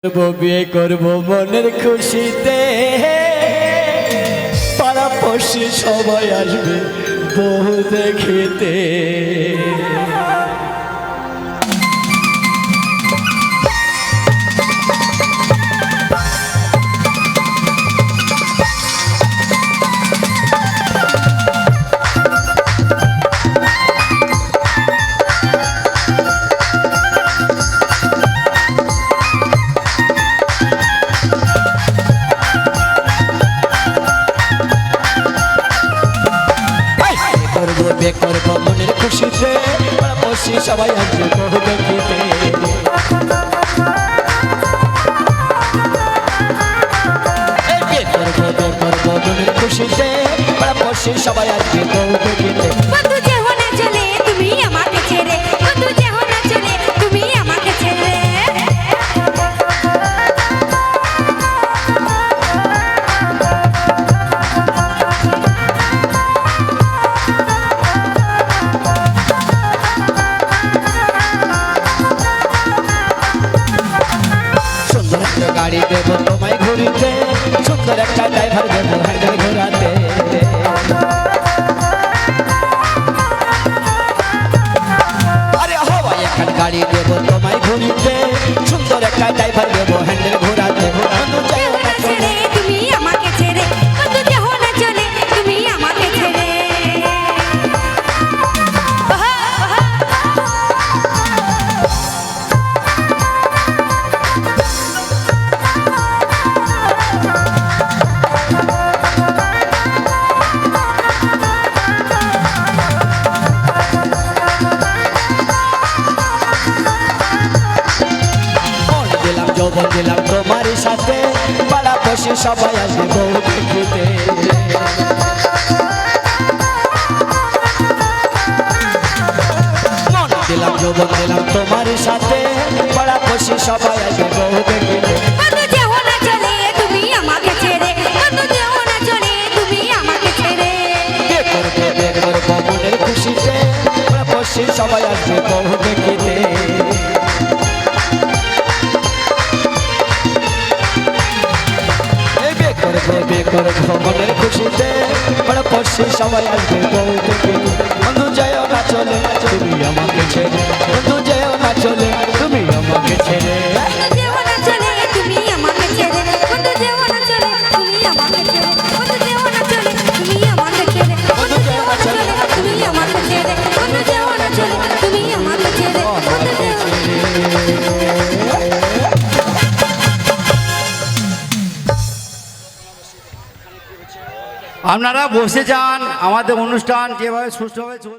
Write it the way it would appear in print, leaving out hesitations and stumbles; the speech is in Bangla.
বিয়ে করব মনের খুশিতে, পাড়াপড়শি সবাই আসবে বউ দেখিতে। বিয়ে করব মনের খুশিতে, পাড়াপড়শি সবাই আসবে বউ দেখিতে। বিয়ে করব মনের খুশিতে, পাড়াপড়শি সবাই আসবে বউ দেখিতে। বন্ধু যেও না চলে তুমি আমাকে ছেড়ে, বন্ধু যেও না চলে তুমি আমাকে ছেড়ে। সুন্দর একটা গাড়ি দেব তোমায় ঘুরিতে, সুন্দর একটা ড্রাইভার দেব হ্যান্ডেল ঘোরাতে। আরে হওয়া একটা গাড়ি দেব তোমায় ঘুরিতে, সুন্দর একটা ড্রাইভার দেব হ্যান্ডেল ঘোরাতে। বন্ধু যেও না চলে তুমি আমাকে ছেড়ে, বন্ধু যেও না চলে তুমি আমাকে ছেড়ে। যৌবন দিলাম তোমার সাথে, পাড়াপড়শি সবাই আসবে বউ দেখিতে। মন দিলাম যৌবন দিলাম তোমার সাথে, পাড়াপড়শি সবাই আসবে বউ দেখিতে। বন্ধু যেও না চলে তুমি আমাকে ছেড়ে, বন্ধু যেও না চলে তুমি আমাকে ছেড়ে। বিয়ে করব মনের খুশিতে, পাড়াপড়শি সবাই আসবে বউ দেখিতে। বিয়ে করব মনের খুশিতে, পাড়াপড়শি সবাই আসবে বউ দেখিতে। বন্ধু যেও না চলে তুমি আমাকে ছেড়ে, বন্ধু যেও না চলে তুমি আমাকে ছেড়ে। বন্ধু যেও না চলে তুমি আমাকে ছেড়ে, বন্ধু যেও না চলে তুমি আমাকে ছেড়ে, বন্ধু যেও না চলে তুমি আমাকে ছেড়ে, বন্ধু যেও না চলে তুমি আমাকে ছেড়ে, বন্ধু যেও না চলে তুমি আমাকে ছেড়ে, বন্ধু যেও না। আপনারা বসে যান, আমাদের অনুষ্ঠান যেভাবে সুষ্ঠুভাবে চলছে।